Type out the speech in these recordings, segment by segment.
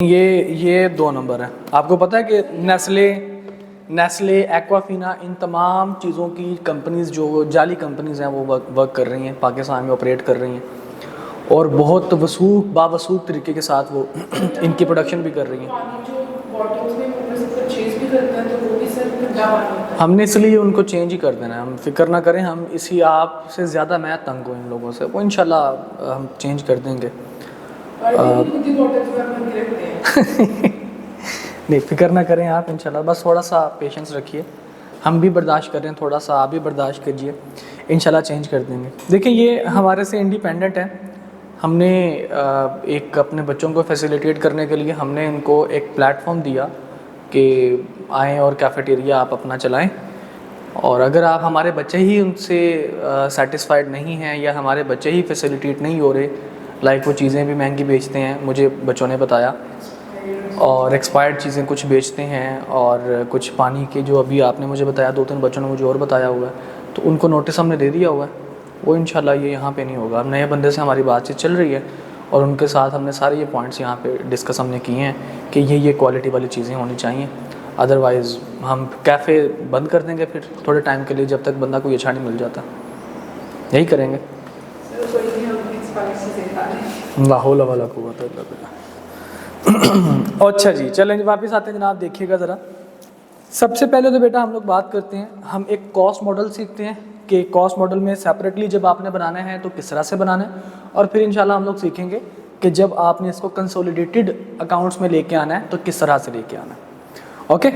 ये 2 नंबर है। आपको पता है कि नेस्ले एक्वाफिना इन तमाम चीज़ों की कंपनीज़ जो जाली कंपनीज़ हैं वो वर्क कर रही हैं, पाकिस्तान में ऑपरेट कर रही हैं और बहुत बावसूख तरीके के साथ वो इनकी प्रोडक्शन भी कर रही हैं। हमने इसलिए उनको चेंज ही कर देना है, हम फिक्र ना करें। हम इसी आपसे ज़्यादा मैं तंग हूँ इन लोगों से, वो इंशाल्लाह हम चेंज कर देंगे। नहीं, फिक्र ना करें आप, इंशाल्लाह बस थोड़ा सा पेशेंस रखिए। हम भी बर्दाश्त कर रहे हैं, थोड़ा सा आप भी बर्दाश्त कीजिए, इंशाल्लाह चेंज कर देंगे। देखिए ये हमारे से इंडिपेंडेंट है। हमने एक अपने बच्चों को फैसिलिटेट करने के लिए हमने इनको एक प्लेटफॉर्म दिया कि आएँ और कैफेटेरिया आप अपना चलाएँ, और अगर आप हमारे बच्चे ही उनसे सेटिस्फाइड नहीं हैं या हमारे बच्चे ही फैसिलिटेट नहीं हो रहे, लाइक वो चीज़ें भी महंगी बेचते हैं, मुझे बच्चों ने बताया, और एक्सपायर्ड चीज़ें कुछ बेचते हैं, और कुछ पानी के जो अभी आपने मुझे बताया, 2-3 बच्चों ने मुझे और बताया हुआ है, तो उनको नोटिस हमने दे दिया हुआ है। वो इंशाल्लाह ये यहाँ पे नहीं होगा। अब नए बंदे से हमारी बातचीत चल रही है और उनके साथ हमने सारे ये पॉइंट्स यहाँ पे डिस्कस हमने किए हैं कि ये क्वालिटी वाली चीज़ें होनी चाहिए। अदरवाइज़ हम कैफ़े बंद कर देंगे फिर थोड़े टाइम के लिए, जब तक बंदा कोई अच्छा नहीं मिल जाता, यही करेंगे। ला हौला वला कुव्वता इल्ला बिल्लाह। अच्छा जी, चलें वापस आते हैं जनाब। देखिएगा ज़रा, सबसे पहले तो बेटा हम लोग बात करते हैं, हम एक कॉस्ट मॉडल सीखते हैं कि कॉस्ट मॉडल में सेपरेटली जब आपने बनाना है तो किस तरह से बनाना है, और फिर इंशाल्लाह हम लोग सीखेंगे कि जब आपने इसको कंसोलिडेटेड अकाउंट्स में लेके आना है तो किस तरह से लेके आना है। ओके,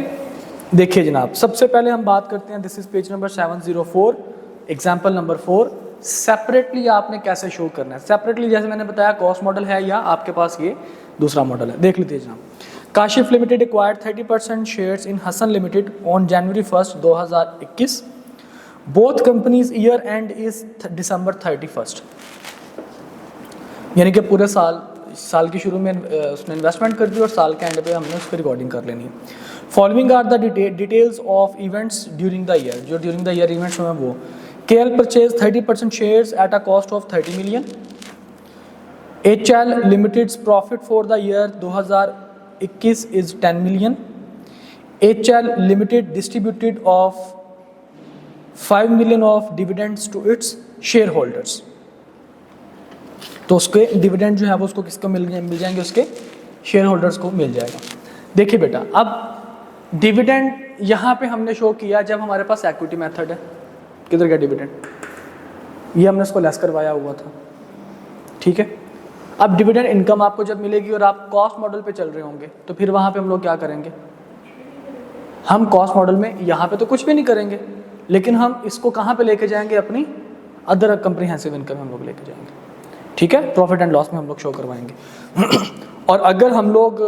देखिए जनाब, सबसे पहले हम बात करते हैं, this is page number 704, example number 4। Separately आपने कैसे शो करना है। सेपरेटली जैसे मैंने बताया कॉस्ट मॉडल है या आपके पास ये दूसरा मॉडल है। देख लीजिए जनाब, Kashif limited acquired 30% shares in Hasan limited on January 1, 2021। Both companies year end is December 31। यानी कि पूरे साल के शुरू में उसने इन्वेस्टमेंट कर दी और साल के एंड पे हमने उसकी रिकॉर्डिंग कर लेनी है। Following are the details of events during the year. जो ड्यूरिंग द ईयर इवेंट्स हुए वो KL purchase 30% shares at a cost of 30 million। HL limited's profit for the year 2021 is 10 million। HL limited distributed of 5 million of dividends to its shareholders. तो उसके dividend जो है वो उसको किसको मिल जाएंगे, उसके शेयर होल्डर्स को मिल जाएगा। देखिए बेटा, अब डिविडेंड यहाँ पे हमने शो किया जब हमारे पास इक्विटी मेथड है। किधर गया डिविडेंड, ये हमने उसको लेस करवाया हुआ था, ठीक है। अब डिविडेंड इनकम आपको जब मिलेगी और आप कॉस्ट मॉडल पे चल रहे होंगे तो फिर वहाँ पे हम लोग क्या करेंगे, हम कॉस्ट मॉडल में यहाँ पे तो कुछ भी नहीं करेंगे, लेकिन हम इसको कहाँ पे लेके जाएंगे, अपनी अदर कंप्रीहेंसिव इनकम हम लोग लेके जाएंगे, ठीक है। प्रॉफिट एंड लॉस में हम लोग शो करवाएंगे। और अगर हम लोग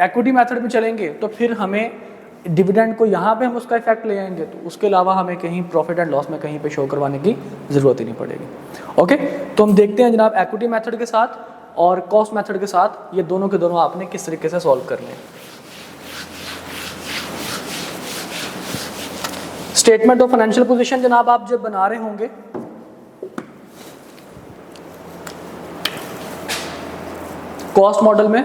इक्विटी मेथड में चलेंगे तो फिर हमें डिविडेंड को यहाँ पे हम उसका इफेक्ट ले आएंगे, तो उसके अलावा हमें कहीं प्रॉफिट एंड लॉस में कहीं पे शो करवाने की ज़रूरत ही नहीं पड़ेगी। ओके, तो हम देखते हैं जनाब इक्विटी मेथड के साथ और कॉस्ट मेथड के साथ ये दोनों के दोनों आपने किस तरीके से सॉल्व करने हैं। स्टेटमेंट ऑफ फाइनेंशियल पोजीशन जनाब आप जब बना रहे होंगे कॉस्ट मॉडल में,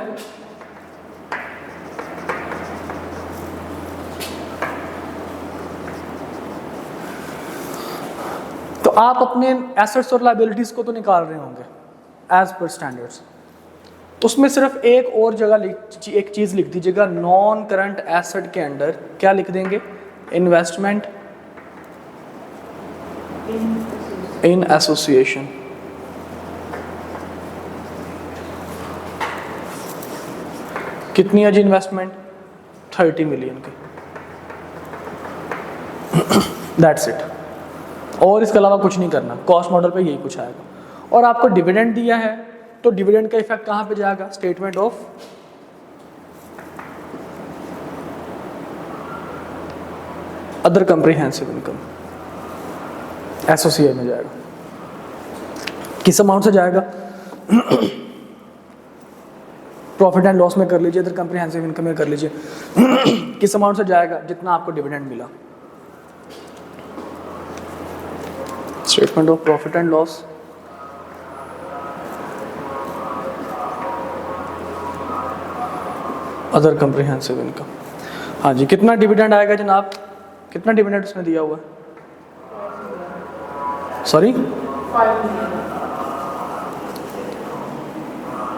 तो आप अपने एसेट्स और लायबिलिटीज को तो निकाल रहे होंगे एज पर स्टैंडर्ड्स। उसमें सिर्फ एक और जगह एक चीज़ लिख दीजिएगा, नॉन करंट एसेट के अंडर क्या लिख देंगे, इन्वेस्टमेंट इन एसोसिएशन। कितनी है जी इन्वेस्टमेंट, 30 million की, दैट्स इट। और इसके अलावा कुछ नहीं करना, कॉस्ट मॉडल पे यही कुछ आएगा। और आपको डिविडेंड दिया है तो डिविडेंड का इफेक्ट कहाँ पे जाएगा, statement of other comprehensive income, associate में जाएगा। किस अमाउंट से जाएगा, प्रॉफिट एंड लॉस में कर लीजिए, इधर कंप्रीहेंसिव इनकम में कर लीजिए। किस अमाउंट से जाएगा, जितना आपको डिविडेंड मिला। Statement of profit and loss, other comprehensive income. हाँ जी, कितना डिविडेंड आएगा जनाब, कितना डिविडेंड उसने दिया हुआ है? Sorry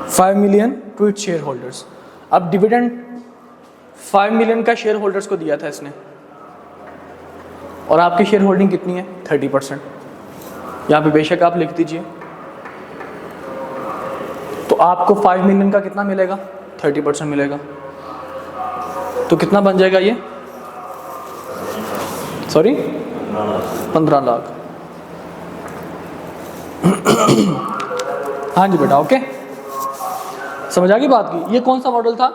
5 million to its shareholders. अब डिविडेंड 5 मिलियन का शेयर होल्डर्स को दिया था इसने, और आपकी शेयर होल्डिंग कितनी है? 30%। यहाँ पे बेशक आप लिख दीजिए। तो आपको 5 मिलियन का कितना मिलेगा? 30% मिलेगा। तो कितना बन जाएगा ये? सॉरी 15 लाख। हाँ जी बेटा, ओके, समझ आ गई बात की। ये कौन सा मॉडल था?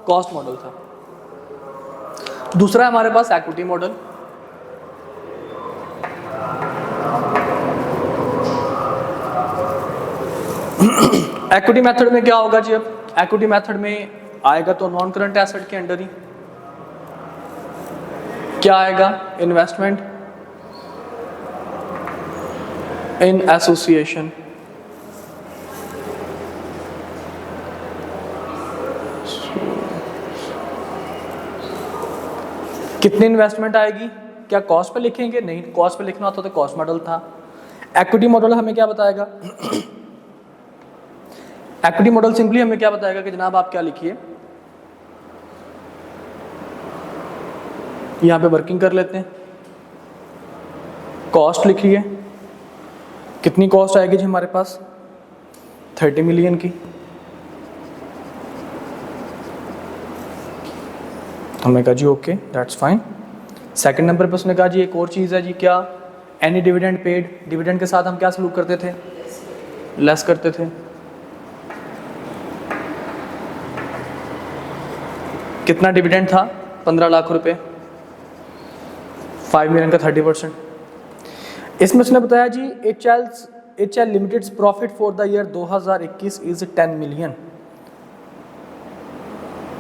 कॉस्ट मॉडल था। दूसरा है हमारे पास इक्विटी मॉडल। इक्विटी मेथड में क्या होगा जी? अब इक्विटी मेथड में आएगा तो नॉन करंट एसेट के अंडर ही क्या आएगा? Investment in association. कितनी इन्वेस्टमेंट आएगी? क्या कॉस्ट पे लिखेंगे? नहीं, कॉस्ट पे लिखना होता तो कॉस्ट मॉडल था। इक्विटी मॉडल हमें क्या बताएगा? इक्विटी मॉडल सिंपली हमें क्या बताएगा कि जनाब आप क्या लिखिए, यहां पे वर्किंग कर लेते हैं, कॉस्ट लिखिए। कितनी कॉस्ट आएगी जी हमारे पास? 30 मिलियन की। हमने कहा जी okay, that's fine. Second number पे उसने कहा जी एक और चीज़ है जी, क्या? Any dividend paid. डिविडेंड के साथ हम क्या सलूक करते थे? लेस करते थे। कितना डिविडेंड था? 15 लाख रुपए। 5 मिलियन का 30%। इसमें उसने बताया जी HL limited profit for the year 2021 is 10 million.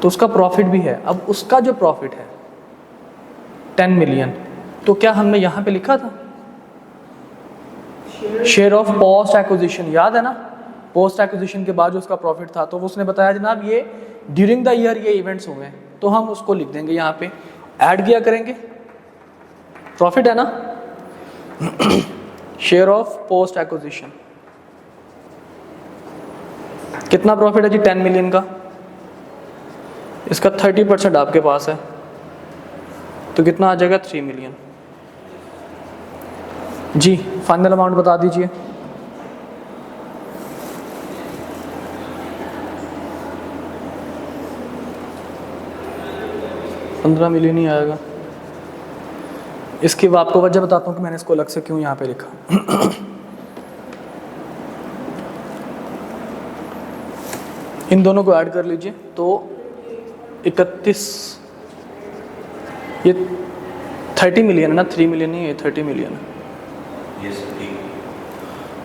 तो उसका प्रॉफिट भी है। अब उसका जो प्रॉफिट है 10 मिलियन, तो क्या हमने यहां पे लिखा था? शेयर ऑफ पोस्ट एक्विजिशन, याद है ना? पोस्ट एक्विजिशन के बाद जो उसका प्रॉफिट था, तो उसने बताया जनाब ये ड्यूरिंग द ईयर ये इवेंट्स हुए हैं, तो हम उसको लिख देंगे यहाँ पे, ऐड किया करेंगे। प्रॉफिट है ना? Share of post acquisition. कितना प्रॉफिट है जी? 10 मिलियन का। इसका 30% आपके पास है, तो कितना आ जाएगा? 3 मिलियन। जी फाइनल अमाउंट बता दीजिए। $15 मिलियन ही आएगा। इसकी आपको वजह बताता हूँ कि मैंने इसको अलग से क्यों यहाँ पे लिखा। इन दोनों को ऐड कर लीजिए तो 31, ये 30 मिलियन है ना? 3 मिलियन नहीं, ये 30 मिलियन है।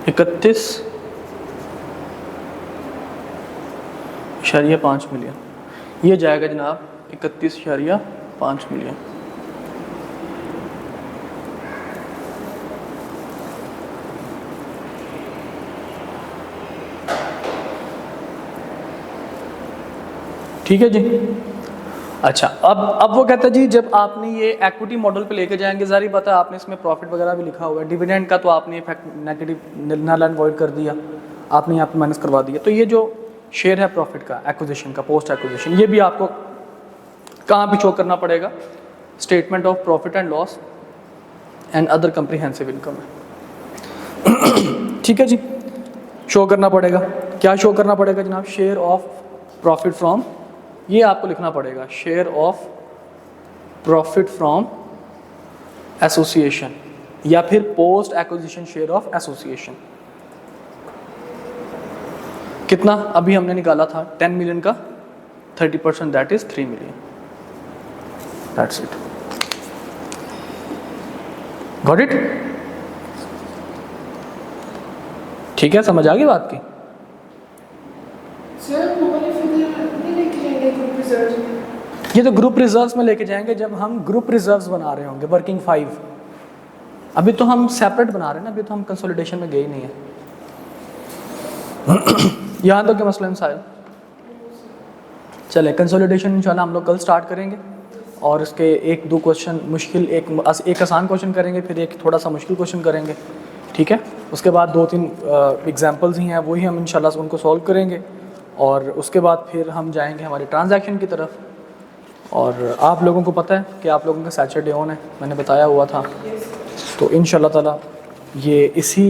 31.5 मिलियन ये जाएगा जनाब। 31.5 मिलियन। ठीक है जी। अच्छा, अब वो कहता है जी जब आपने ये इक्विटी मॉडल पे लेके जाएंगे, जारी बात है आपने इसमें प्रॉफिट वगैरह भी लिखा हुआ है, डिविडेंड का तो आपने effect negative null and void कर दिया, आपने यहाँ पे माइनस करवा दिया। तो ये जो शेयर है प्रॉफिट का, एक्विजिशन का, पोस्ट एक्विजिशन, ये भी आपको कहाँ पे शो करना पड़ेगा? Statement of profit and loss and other comprehensive income है। ठीक है जी, शो करना पड़ेगा। क्या शो करना पड़ेगा जनाब? शेयर ऑफ प्रॉफिट फ्रॉम, ये आपको लिखना पड़ेगा, share of profit from association या फिर post acquisition share of association. कितना अभी हमने निकाला था? 10 मिलियन का 30%, that is 3 million. That's it. Got it? ठीक है, समझ आ गई बात की? ये तो ग्रुप रिजर्व्स में लेके जाएंगे जब हम ग्रुप रिजर्व्स बना रहे होंगे, वर्किंग 5। अभी तो हम सेपरेट बना रहे हैं ना, अभी तो हम कंसोलिडेशन में गए ही नहीं है। यहाँ तो क्या मसला साहिल? चले कंसोलिडेशन इंशाल्लाह हम लोग कल स्टार्ट करेंगे और इसके एक दो क्वेश्चन मुश्किल, एक आसान क्वेश्चन करेंगे, फिर एक थोड़ा सा मुश्किल क्वेश्चन करेंगे, ठीक है। उसके बाद दो तीन एग्जांपल्स ही हैं, वही हम इंशाल्लाह से उनको सॉल्व करेंगे और उसके बाद फिर हम जाएंगे हमारे ट्रांजैक्शन की तरफ। और आप लोगों को पता है कि आप लोगों का सैटरडे ऑन है, मैंने बताया हुआ था, तो इंशाल्लाह ताला ये इसी